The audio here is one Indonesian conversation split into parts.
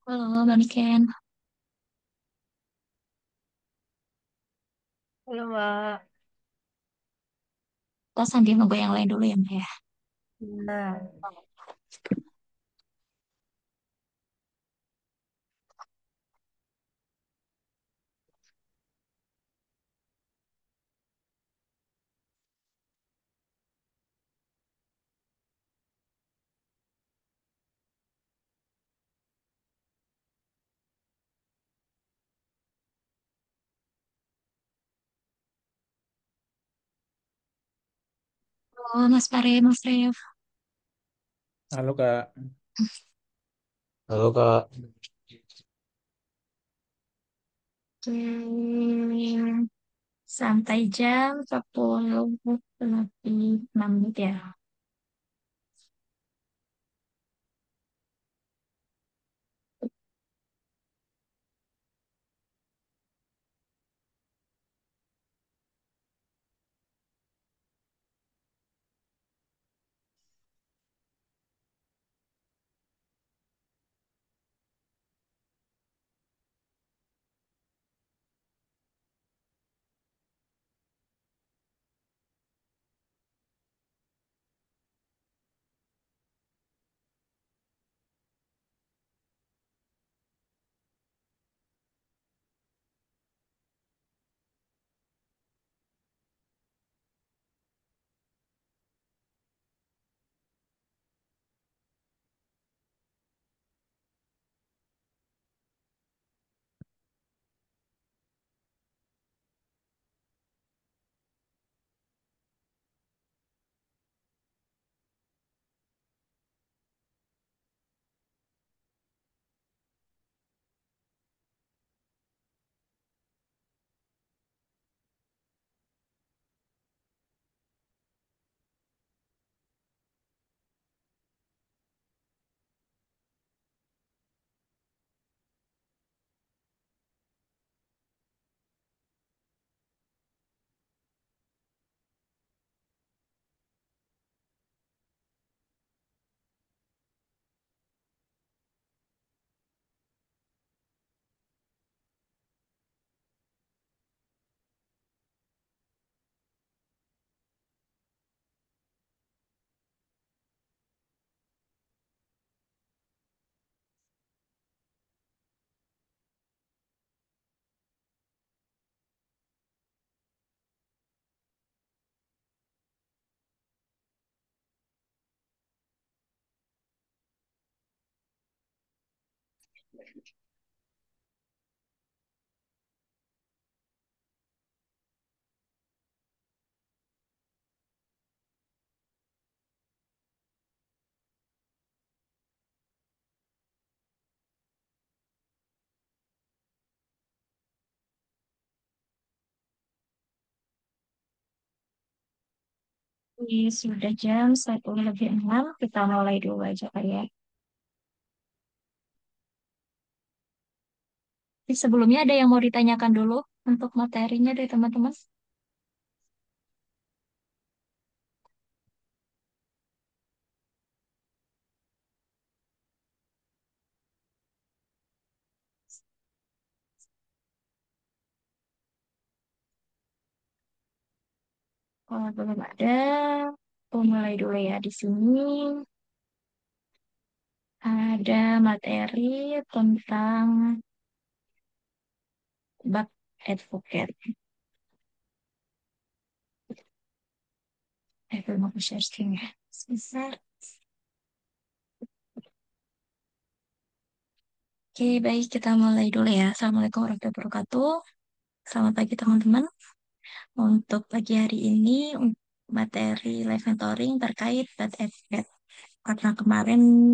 Halo, Bang Ken. Halo Mbak. Kita sambil nunggu yang lain dulu ya, Mbak ya. Nah, Halo, Mas Pare, Mas Rev. Halo Kak. Halo Kak. Hmm, santai jam 10 lebih 6 menit ya. Ini sudah jam 1 lebih 6. Kita mulai dulu aja kali ya. Tapi sebelumnya ada yang mau ditanyakan dulu untuk materinya dari teman-teman. Kalau belum ada, aku mulai dulu ya. Di sini ada materi tentang bab advocate. Belum aku share screen ya. Sebentar. Oke, baik kita mulai dulu ya. Assalamualaikum warahmatullahi wabarakatuh. Selamat pagi teman-teman. Untuk pagi hari ini materi live mentoring terkait bad effect. Karena kemarin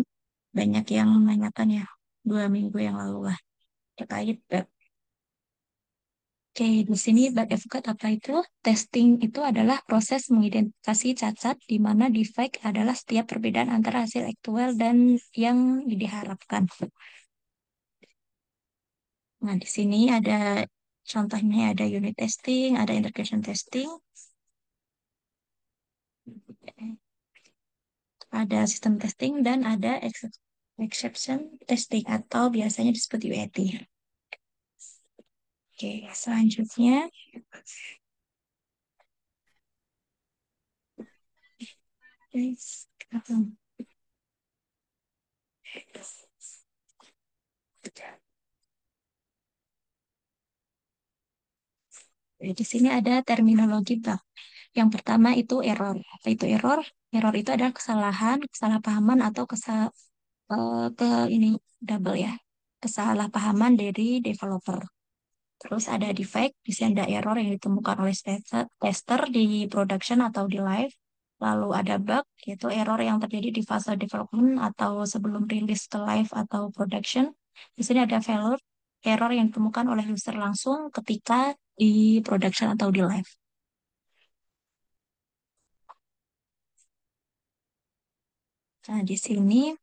banyak yang menanyakan ya 2 minggu yang lalu lah terkait bad. Oke, di sini bad effect apa itu? Testing itu adalah proses mengidentifikasi cacat di mana defect adalah setiap perbedaan antara hasil aktual dan yang diharapkan. Nah, di sini ada contohnya ada unit testing, ada integration testing, ada sistem testing, dan ada exception testing atau biasanya disebut UAT. Oke, selanjutnya, guys, di sini ada terminologi bug. Yang pertama itu error. Apa itu error? Error itu adalah kesalahan, kesalahpahaman atau ke ini double ya. Kesalahpahaman dari developer. Terus ada defect, di sini ada error yang ditemukan oleh tester di production atau di live. Lalu ada bug, yaitu error yang terjadi di fase development atau sebelum rilis ke live atau production. Di sini ada failure, error yang ditemukan oleh user langsung ketika di production atau di live. Nah, di sini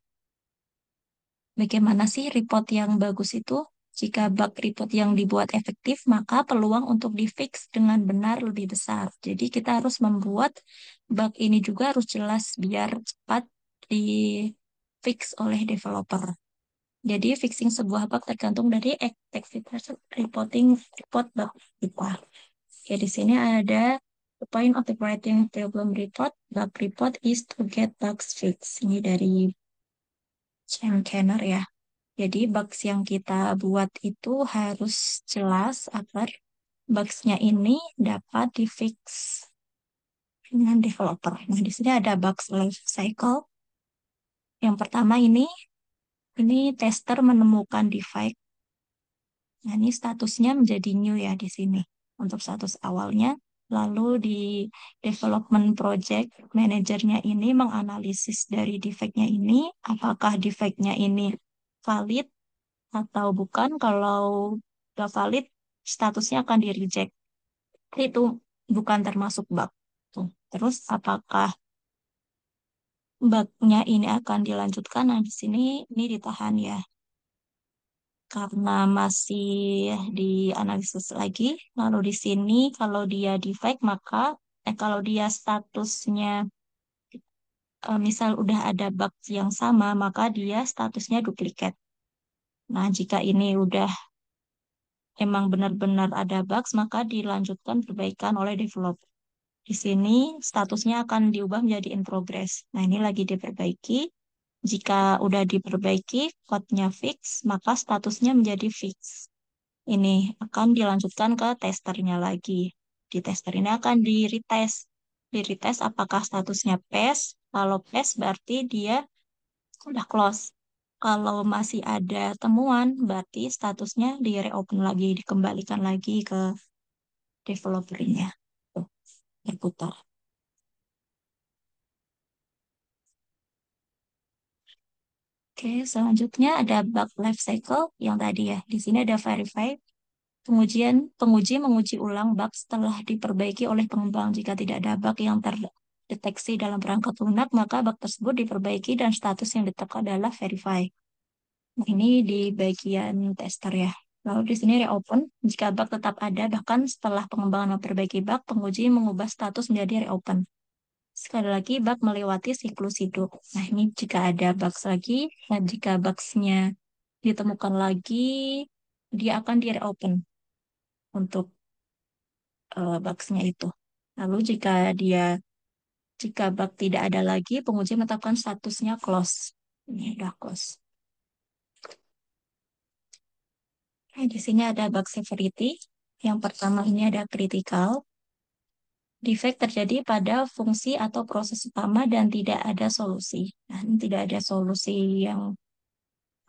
bagaimana sih report yang bagus itu? Jika bug report yang dibuat efektif, maka peluang untuk di-fix dengan benar lebih besar. Jadi kita harus membuat bug ini juga harus jelas biar cepat di-fix oleh developer. Jadi fixing sebuah bug tergantung dari aktivitas reporting report bug kita. Ya, di sini ada the point of the writing problem report. Bug report is to get bugs fixed. Ini dari Sam Kenner ya. Jadi bugs yang kita buat itu harus jelas agar bugs-nya ini dapat di-fix dengan developer. Nah, di sini ada bugs life cycle. Yang pertama ini tester menemukan defect. Nah, ini statusnya menjadi new ya di sini untuk status awalnya. Lalu di development project manajernya ini menganalisis dari defect-nya ini, apakah defect-nya ini valid atau bukan. Kalau nggak valid, statusnya akan di reject. Itu bukan termasuk bug. Tuh. Terus apakah bugnya ini akan dilanjutkan? Nah, di sini ini ditahan ya, karena masih dianalisis lagi. Lalu di sini kalau dia defect maka kalau dia statusnya misal udah ada bug yang sama, maka dia statusnya duplikat. Nah, jika ini udah emang benar-benar ada bugs, maka dilanjutkan perbaikan oleh developer. Di sini statusnya akan diubah menjadi in progress. Nah, ini lagi diperbaiki. Jika udah diperbaiki, code-nya fix, maka statusnya menjadi fix. Ini akan dilanjutkan ke testernya lagi. Di tester ini akan di-retest. Di-retest apakah statusnya pass. Kalau pass berarti dia udah close. Kalau masih ada temuan, berarti statusnya di reopen lagi, dikembalikan lagi ke developernya. Tuh, berputar. Oke, selanjutnya ada bug life cycle yang tadi ya. Di sini ada verify. Penguji menguji ulang bug setelah diperbaiki oleh pengembang. Jika tidak ada bug yang terdeteksi dalam perangkat lunak, maka bug tersebut diperbaiki dan status yang ditetapkan adalah verify. Nah, ini di bagian tester ya. Lalu di sini reopen. Jika bug tetap ada, bahkan setelah pengembangan memperbaiki bug, penguji mengubah status menjadi reopen. Sekali lagi, bug melewati siklus hidup. Nah, ini jika ada bugs lagi, dan jika bugsnya ditemukan lagi, dia akan di-reopen untuk bugsnya itu. Lalu jika bug tidak ada lagi, penguji menetapkan statusnya close. Ini udah close. Nah, di sini ada bug severity. Yang pertama ini ada critical. Defect terjadi pada fungsi atau proses utama dan tidak ada solusi. Nah, ini tidak ada solusi yang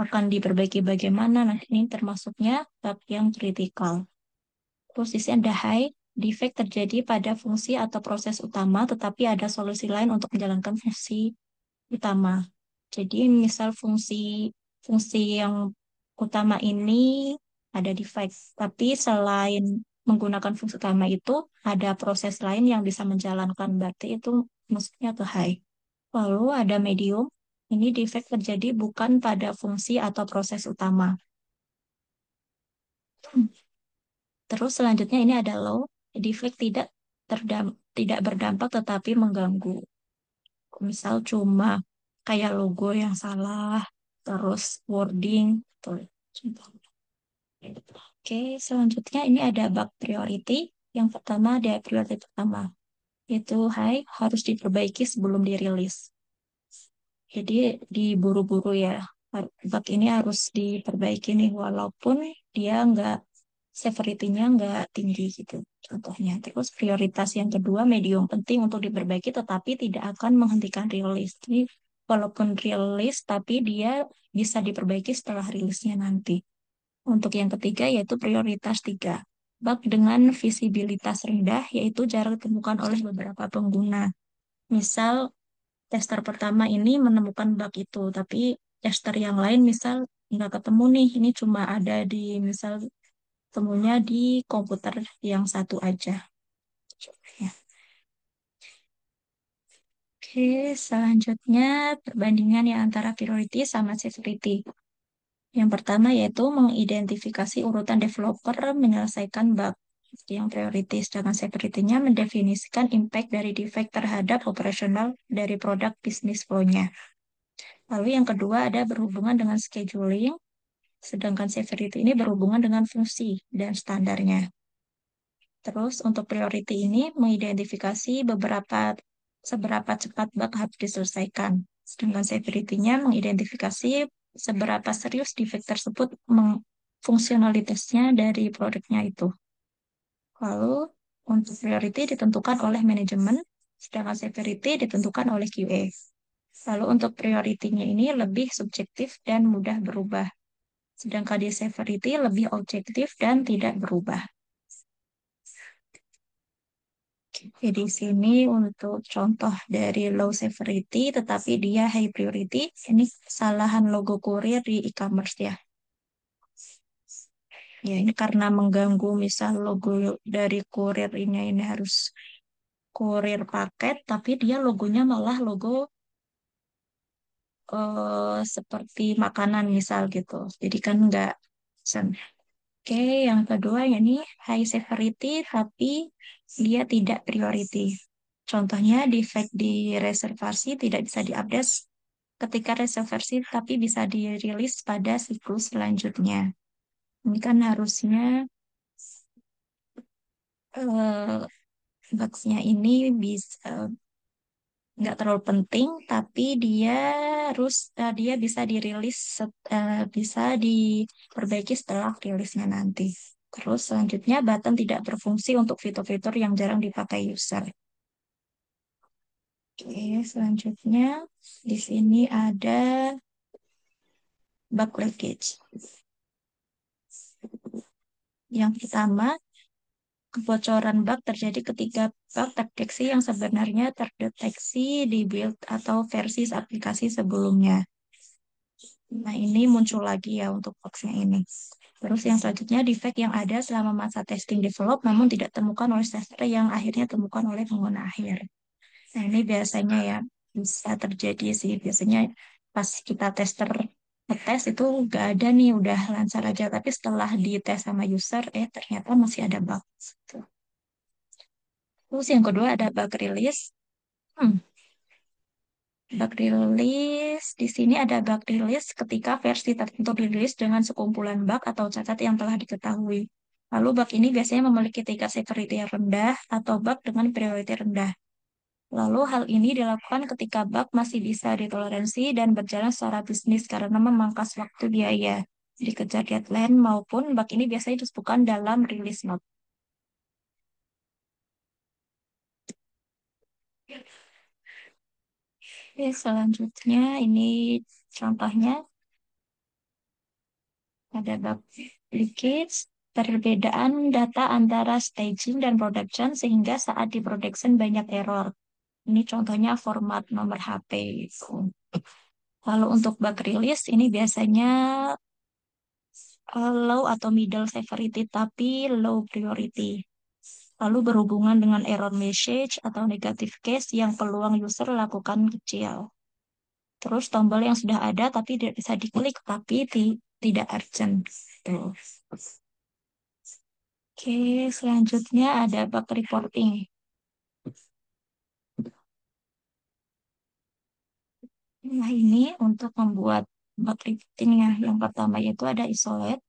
akan diperbaiki bagaimana. Nah, ini termasuknya bab yang kritikal. Terus di sini ada high, defect terjadi pada fungsi atau proses utama, tetapi ada solusi lain untuk menjalankan fungsi utama. Jadi misal fungsi fungsi yang utama ini ada defect, tapi selain menggunakan fungsi utama itu ada proses lain yang bisa menjalankan, berarti itu maksudnya ke high. Lalu ada medium, ini defect terjadi bukan pada fungsi atau proses utama. Terus selanjutnya ini ada low, defect tidak berdampak tetapi mengganggu. Misal cuma kayak logo yang salah, terus wording, tuh. Oke, selanjutnya ini ada bug priority. Yang pertama ada priority pertama, yaitu high harus diperbaiki sebelum dirilis. Jadi diburu-buru ya. Bug ini harus diperbaiki nih walaupun dia nggak severity-nya nggak tinggi gitu. Contohnya. Terus prioritas yang kedua medium penting untuk diperbaiki tetapi tidak akan menghentikan rilis. Jadi walaupun rilis tapi dia bisa diperbaiki setelah rilisnya nanti. Untuk yang ketiga yaitu prioritas tiga. Bug dengan visibilitas rendah yaitu jarang ditemukan oleh beberapa pengguna. Misal tester pertama ini menemukan bug itu, tapi tester yang lain misal nggak ketemu nih, ini cuma ada di misal temunya di komputer yang satu aja. Ya. Oke, selanjutnya perbandingan yang antara priority sama severity. Yang pertama yaitu mengidentifikasi urutan developer menyelesaikan bug. Yang priority, sedangkan severity-nya mendefinisikan impact dari defect terhadap operasional dari produk bisnis flow-nya. Lalu yang kedua ada berhubungan dengan scheduling, sedangkan severity ini berhubungan dengan fungsi dan standarnya. Terus untuk priority ini mengidentifikasi seberapa cepat bug harus diselesaikan. Sedangkan severity-nya mengidentifikasi seberapa serius defect tersebut fungsionalitasnya dari produknya itu. Lalu untuk priority ditentukan oleh manajemen, sedangkan severity ditentukan oleh QA. Lalu untuk priority-nya ini lebih subjektif dan mudah berubah. Sedangkan di severity lebih objektif dan tidak berubah. Jadi sini untuk contoh dari low severity tetapi dia high priority, ini kesalahan logo kurir di e-commerce ya. Ya ini karena mengganggu misal logo dari kurir ini harus kurir paket, tapi dia logonya malah logo seperti makanan misal gitu. Jadi kan nggak sen. Oke, yang kedua ini high severity tapi dia tidak priority. Contohnya defect di reservasi tidak bisa diupdate ketika reservasi tapi bisa dirilis pada siklus selanjutnya. Ini kan harusnya eh, bugs-nya ini bisa nggak terlalu penting, tapi dia bisa dirilis, bisa diperbaiki setelah rilisnya nanti. Terus selanjutnya button tidak berfungsi untuk fitur-fitur yang jarang dipakai user. Oke, selanjutnya di sini ada bug leakage. Yang pertama, kebocoran bug terjadi ketika bug terdeteksi yang sebenarnya terdeteksi di build atau versi aplikasi sebelumnya. Nah, ini muncul lagi ya untuk boxnya ini. Terus yang selanjutnya, defect yang ada selama masa testing develop namun tidak temukan oleh tester yang akhirnya temukan oleh pengguna akhir. Nah, ini biasanya ya bisa terjadi sih. Biasanya pas kita tester ngetes itu nggak ada nih, udah lancar aja. Tapi setelah dites sama user, ternyata masih ada bug. Terus yang kedua ada bug release. Hmm, Bug release, di sini ada bug release ketika versi tertentu dirilis dengan sekumpulan bug atau cacat yang telah diketahui. Lalu bug ini biasanya memiliki tingkat severity yang rendah atau bug dengan priority rendah. Lalu hal ini dilakukan ketika bug masih bisa ditoleransi dan berjalan secara bisnis karena memangkas waktu biaya dikejar deadline maupun bug ini biasanya disebutkan dalam release note. Oke, selanjutnya ini contohnya. Ada bug leakage, perbedaan data antara staging dan production sehingga saat di production banyak error. Ini contohnya format nomor HP gitu. Lalu untuk bug release ini biasanya low atau middle severity tapi low priority. Lalu berhubungan dengan error message atau negative case yang peluang user lakukan kecil. Terus tombol yang sudah ada tapi tidak bisa diklik tapi tidak urgent. Tuh. Oke, selanjutnya ada bug reporting. Nah, ini untuk membuat bug reportingnya. Yang pertama yaitu ada isolate,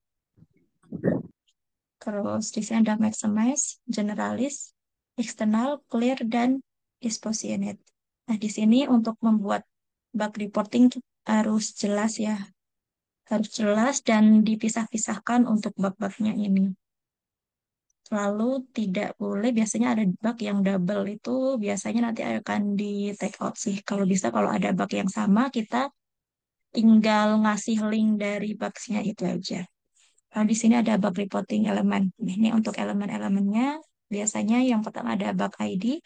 terus di sini ada maximize, generalis, external, clear, dan dispassionate. Nah, di sini untuk membuat bug reporting harus jelas ya. Harus jelas dan dipisah-pisahkan untuk bug-bugnya ini. Lalu tidak boleh, biasanya ada bug yang double itu biasanya nanti akan di take out sih. Kalau bisa, kalau ada bug yang sama, kita tinggal ngasih link dari bugsnya itu aja. Nah, di sini ada bug reporting elemen. Ini untuk elemen-elemennya, biasanya yang pertama ada bug ID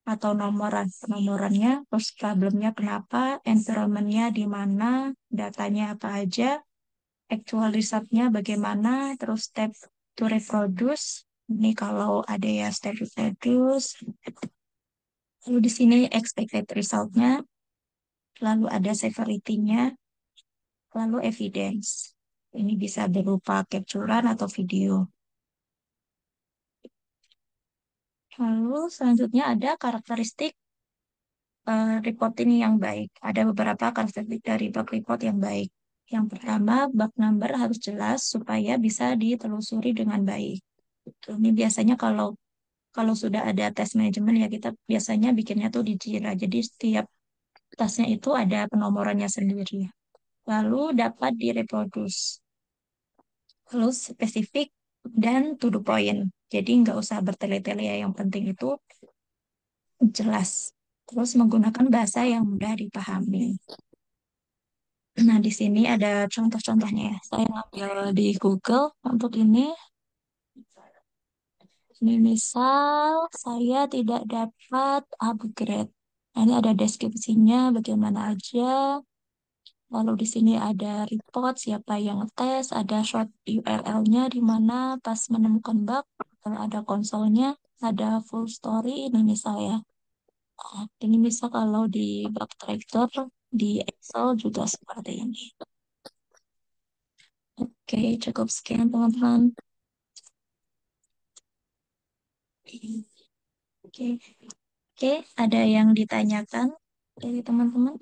atau nomorannya, terus problemnya kenapa, environmentnya di mana, datanya apa aja, actual resultnya bagaimana, terus step to reproduce. Ini kalau ada ya step to reproduce. Lalu di sini expected resultnya, lalu ada severity-nya, lalu evidence. Ini bisa berupa capturean atau video. Lalu selanjutnya ada karakteristik reporting yang baik. Ada beberapa karakteristik dari bug report yang baik. Yang pertama, bug number harus jelas supaya bisa ditelusuri dengan baik. Ini biasanya kalau kalau sudah ada tes manajemen ya kita biasanya bikinnya tuh di Jira. Jadi setiap tasnya itu ada penomorannya sendiri. Lalu dapat direproduce. Lalu spesifik dan to the point. Jadi nggak usah bertele-tele ya. Yang penting itu jelas. Terus menggunakan bahasa yang mudah dipahami. Nah, di sini ada contoh-contohnya ya. Saya ngambil di Google untuk ini. Ini misal saya tidak dapat upgrade. Nah, ini ada deskripsinya bagaimana aja. Lalu di sini ada report siapa yang ngetes, ada short URL-nya di mana pas menemukan bug, lalu ada konsolnya, ada full story ini misal ya. Nah, ini misal kalau di bug tracker di Excel juga seperti ini. Oke, cukup sekian teman-teman. Oke, oke, ada yang ditanyakan dari teman-teman?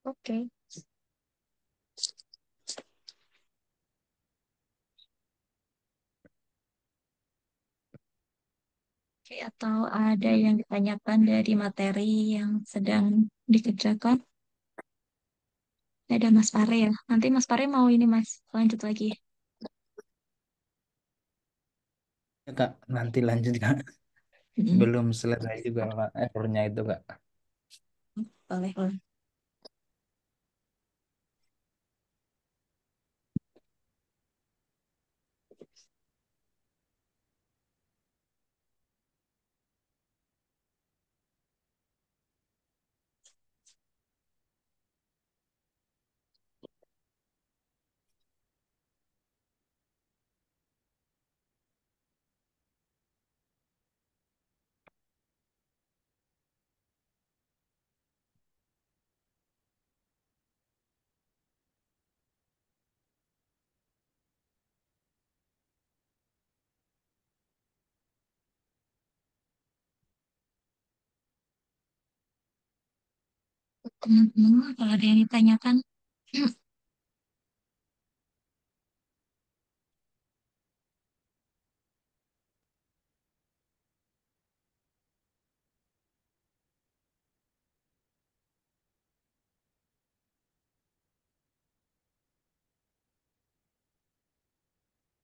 Oke, oke, atau ada yang ditanyakan dari materi yang sedang dikerjakan? Ada Mas Pare ya. Nanti Mas Pare mau ini Mas, lanjut lagi. Ya, Kak, nanti lanjut Kak. Mm-mm. Belum selesai juga Kak, errornya itu Kak. Boleh, boleh. Teman-teman, kalau ada yang ditanyakan,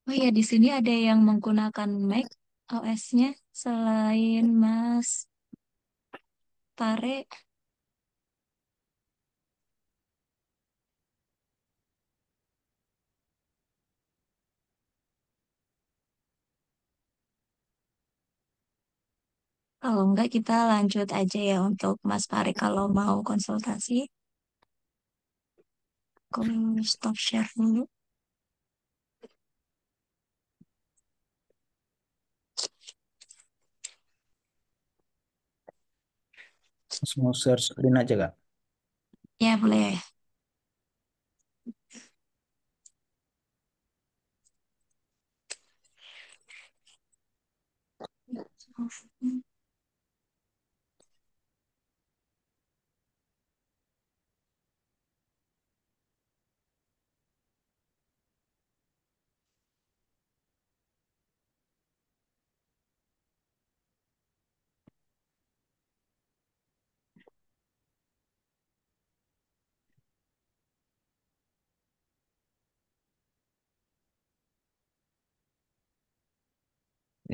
Oh iya, di sini ada yang menggunakan Mac OS-nya selain Mas Pare. Kalau enggak kita lanjut aja ya untuk Mas Pare kalau mau konsultasi. Aku stop share dulu. Mau share screen aja kak. Ya boleh.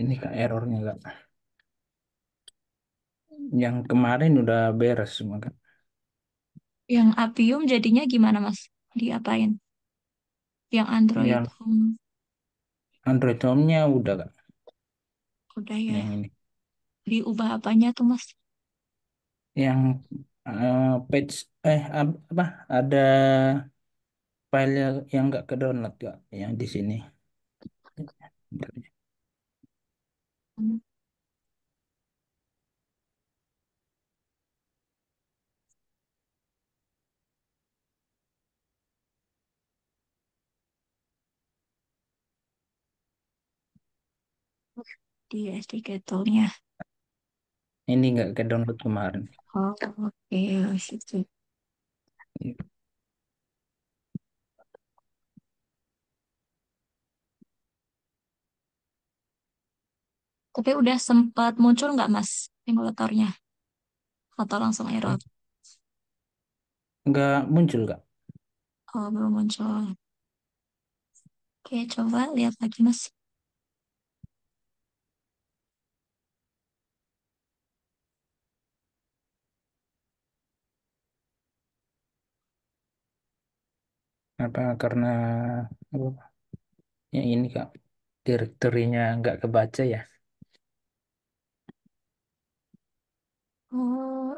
Ini kak errornya kak. Yang kemarin udah beres semua kak. Yang Appium jadinya gimana Mas? Diapain? Yang Android Yang Home Android Home-nya udah kak. udah ya. Yang ini. Diubah apanya tuh Mas? Yang page apa? Ada file yang nggak ke download kak. Yang di sini. Bentar ya. Hmm, Di SD nya. Ini nggak ke download kemarin. Oh, oke, situ. Tapi udah sempat muncul nggak Mas emulatornya? Atau langsung error? Nggak muncul kak. Oh, belum muncul. Oke, coba lihat lagi Mas. Apa karena apa? Ya ini kak. Direktorinya nggak kebaca ya. Oh,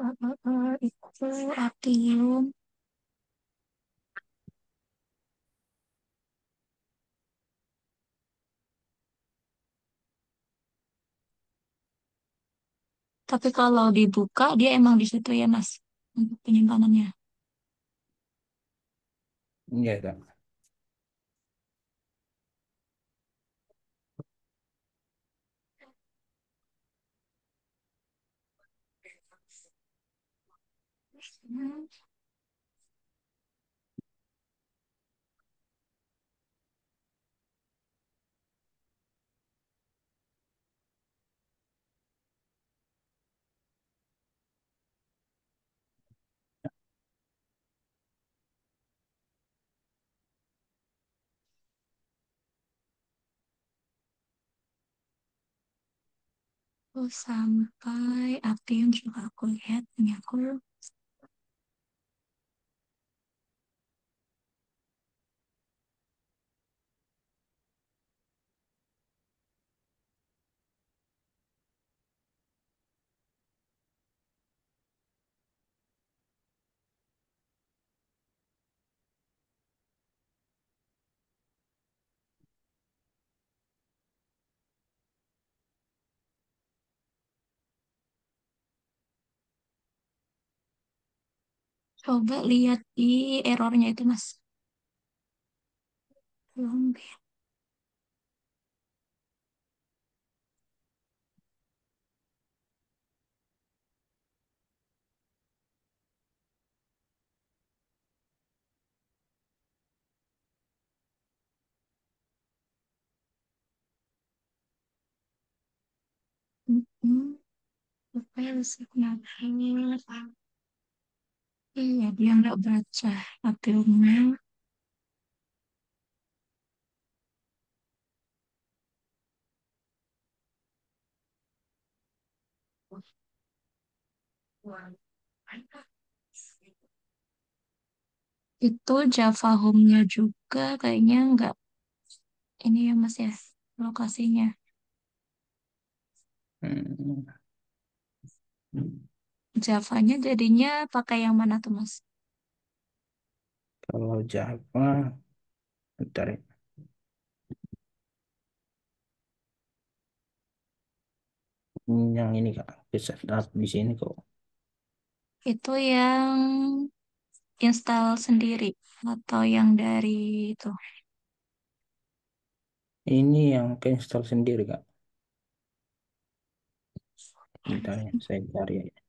itu Appium. Tapi kalau dibuka, dia emang di situ ya Mas untuk penyimpanannya. Iya kak. Hmm. Oh, sampai Appium juga aku lihat ini aku. Coba lihat di errornya itu Mas. Belum. Hmm. Supaya resepnya benar. Iya, dia nggak baca Appiumnya. Itu Java Home-nya juga kayaknya nggak ini ya Mas ya, lokasinya. Hmm. Javanya jadinya pakai yang mana tuh Mas? Kalau Java, bentar ya. Yang ini Kak, bisa setup di sini kok. Itu yang install sendiri atau yang dari itu? Ini yang install sendiri Kak. Bentar ya, saya cari ya.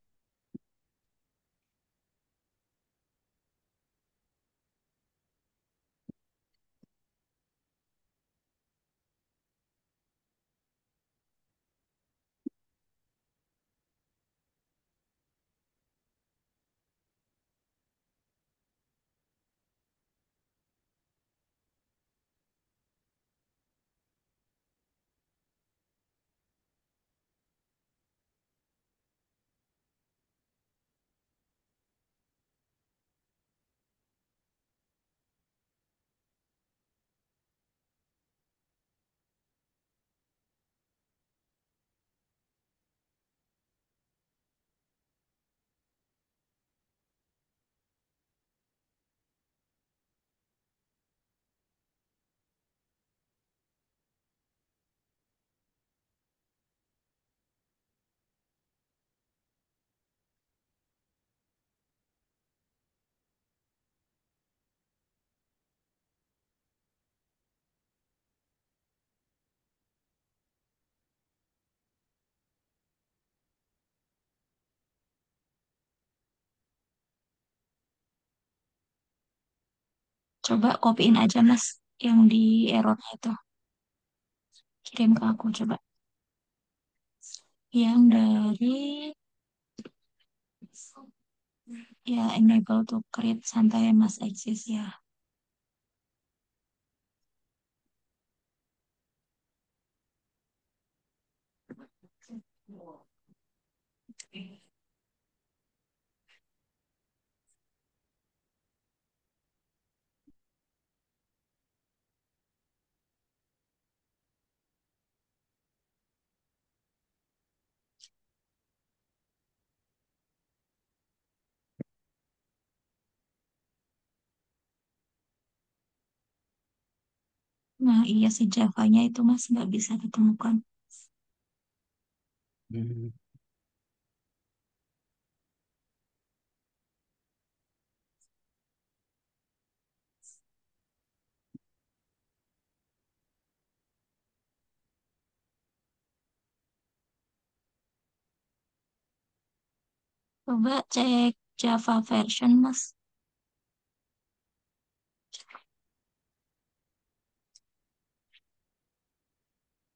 Coba kopiin aja Mas yang di errornya itu. Kirim ke aku coba. Yang dari ya enable to create santai Mas Exis ya. Nah iya sih Javanya itu Mas nggak bisa ditemukan. Hmm. Coba cek Java version Mas.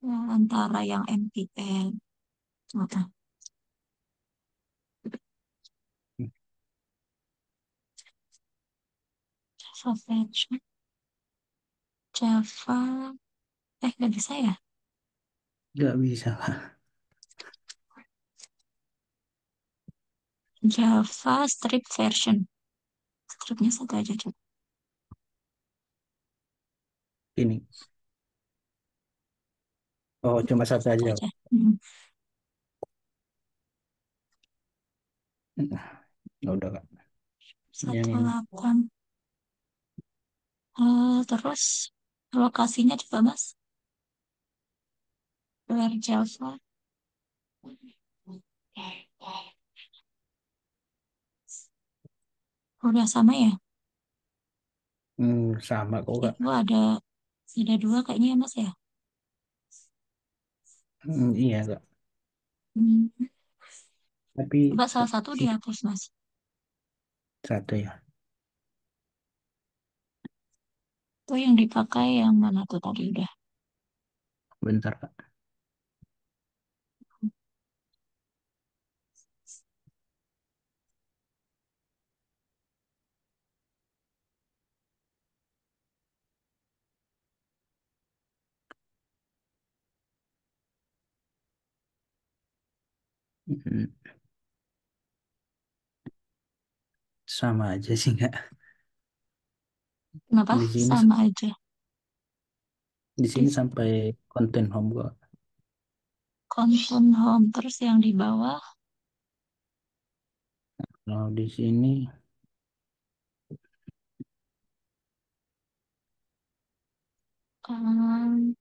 Ya, antara yang NPM. Apa? Java version. Java. Nggak bisa ya? Nggak bisa Kak. Java strip version. Stripnya satu aja coba. Ini. Oh, cuma satu Satu aja. aja. Hmm. Ya udah Kak. Yang Satu ini. delapan. Terus lokasinya coba Mas. Where Java. Udah sama ya? Sama kok Kak. Itu ada dua kayaknya ya Mas ya. Iya Kak. Hmm. Tapi Coba salah satu satu sih dihapus Mas. satu ya. Itu yang dipakai yang mana tuh tadi udah. Bentar Kak. Mm, sama aja sih nggak. Kenapa? Di sini Sama aja. di Di sini sampai konten home kok. konten home. Terus yang di bawah, Kalau di sini em,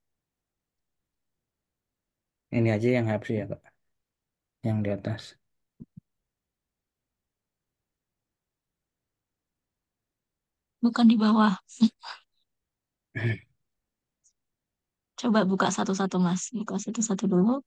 ini aja yang hapus ya Kak, yang di atas. bukan di bawah. Coba buka satu-satu, Mas. Buka satu-satu dulu.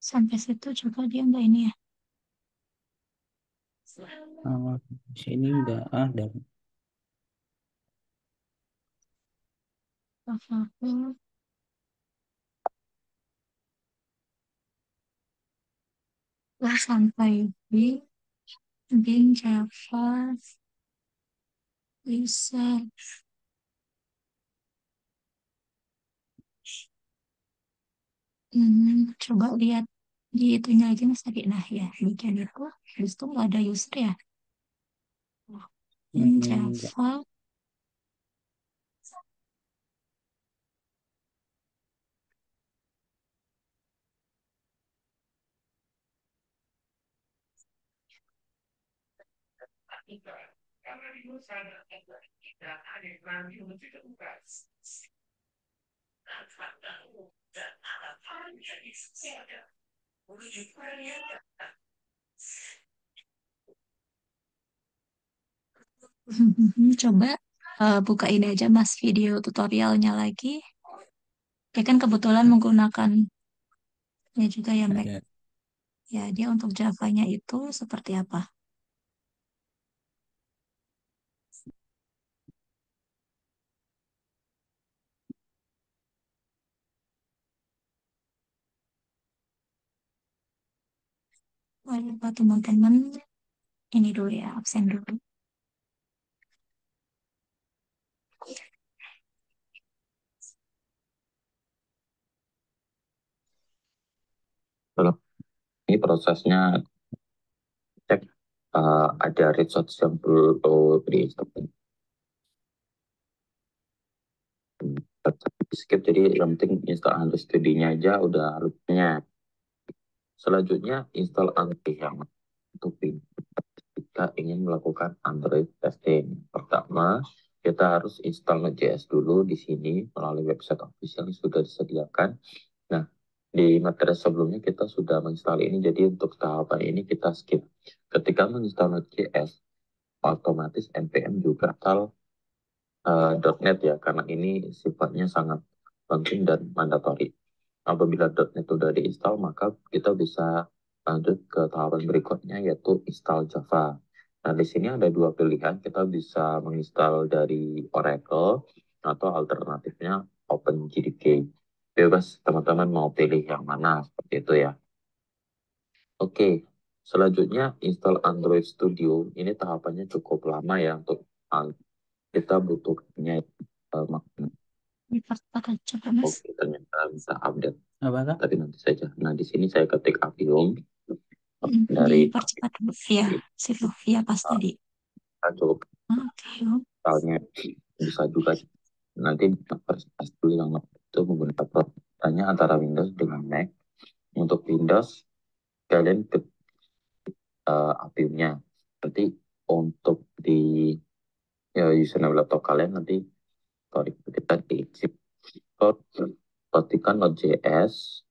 Sampai situ coba dia nggak ini ya. Kalau di sini nggak ada. Apa-apa. Lah sampai di Java bisa. Coba lihat di itunya aja Mas tadi. Nah ya, bagian itu. Habis itu nggak ada user ya. Nggak. Java. Coba buka ini aja Mas video tutorialnya lagi. Ya kan kebetulan menggunakan ya juga ya Mac. Ya, Ya dia untuk Java-nya itu seperti apa? Wah, lupa teman-teman. Ini dulu ya, absen dulu. Kalau ini prosesnya cek ada resource yang perlu diinstal. Skip, jadi yang penting install Android Studio-nya aja udah rootnya. Selanjutnya install Android yang untuk kita ingin melakukan Android testing. Pertama, kita harus install Node.js dulu di sini melalui website official yang sudah disediakan. Nah, di materi sebelumnya kita sudah menginstal ini, jadi untuk tahapan ini kita skip. Ketika menginstal Node.js, otomatis npm juga install .NET ya, karena ini sifatnya sangat penting dan mandatori. Apabila .NET sudah diinstal, maka kita bisa lanjut ke tahapan berikutnya, yaitu install Java. Nah, di sini ada dua pilihan. Kita bisa menginstal dari Oracle atau alternatifnya OpenJDK. Bebas teman-teman mau pilih yang mana, seperti itu ya. Oke, selanjutnya install Android Studio. Ini tahapannya cukup lama ya untuk kita butuhnya Dipercepat coba Mas. oke, ternyata bisa update, apa Kak? tapi nanti saja. Nah, di sini saya ketik Appium dari Dipercepat dulu. Ya, situ. Ya pas tadi. cukup Oke, yuk. misalnya bisa juga nanti perspektif dulu yang itu menggunakan perbedaannya antara Windows dengan Mac. Untuk Windows kalian ke Appiumnya. Nanti untuk di username laptop kalian nanti sorry kita diisi ketikkan Node.js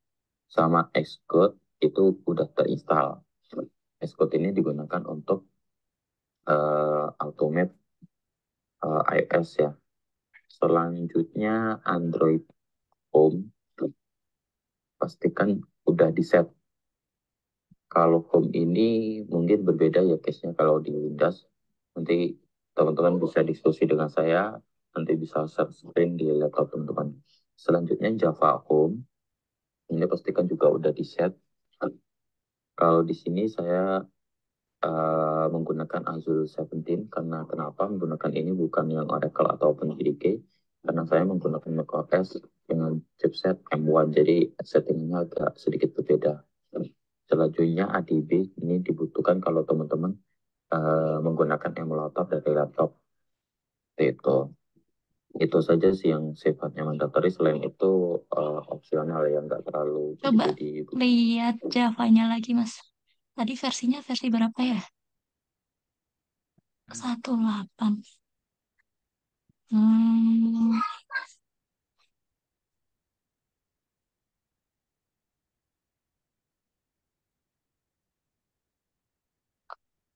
sama Xcode itu udah terinstall. Xcode ini digunakan untuk automate iOS ya. Selanjutnya Android Home, pastikan udah di set. Kalau Home ini mungkin berbeda ya case-nya kalau di Windows. Nanti teman-teman bisa diskusi dengan saya, nanti bisa share screen di laptop teman-teman. Selanjutnya Java Home, ini pastikan juga udah di set. Kalau di sini saya menggunakan Azure 17 karena kenapa menggunakan ini bukan yang Oracle atau OpenJDK, karena saya menggunakan macOS dengan chipset M1, jadi settingnya agak sedikit berbeda. Selanjutnya ADB ini dibutuhkan kalau teman-teman menggunakan emulator dari laptop. Itu saja sih yang sifatnya mandatory. Selain itu opsional ya, nggak terlalu Coba jadi lihat Java-nya lagi, Mas. Tadi versinya versi berapa ya? 18. Hmm,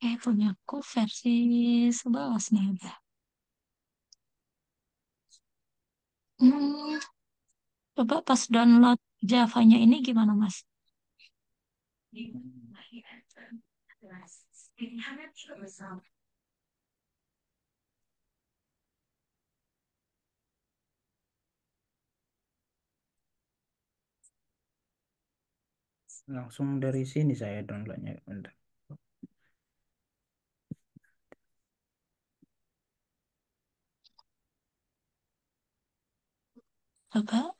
punyaku versi 11 nih udah. Hmm, coba pas download Java-nya ini gimana, Mas? Langsung dari sini saya downloadnya. Bentar. Coba.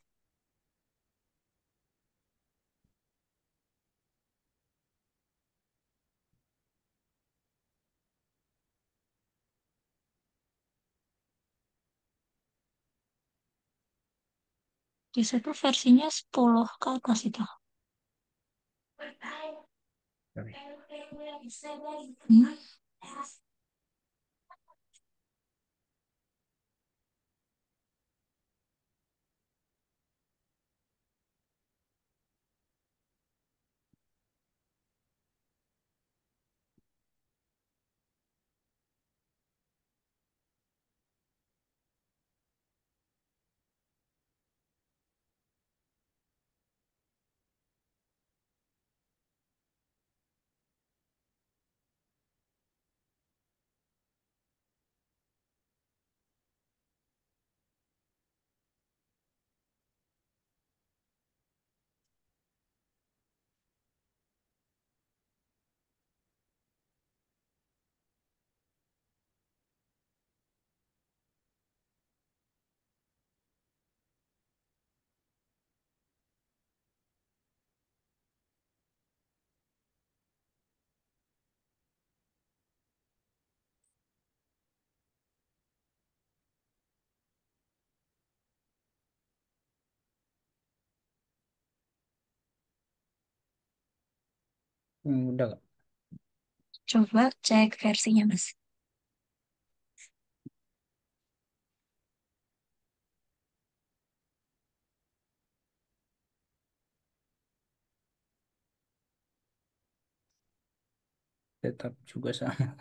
Di situ versinya 10 ke atas itu. Sorry. Hmm, Udah Kak. coba cek versinya, Mas. Tetap juga sama.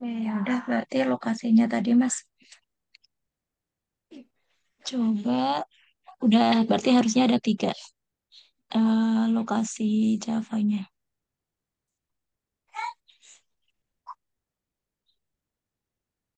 Ya udah, berarti lokasinya tadi, Mas. Coba, udah, berarti harusnya ada 3 lokasi Java-nya.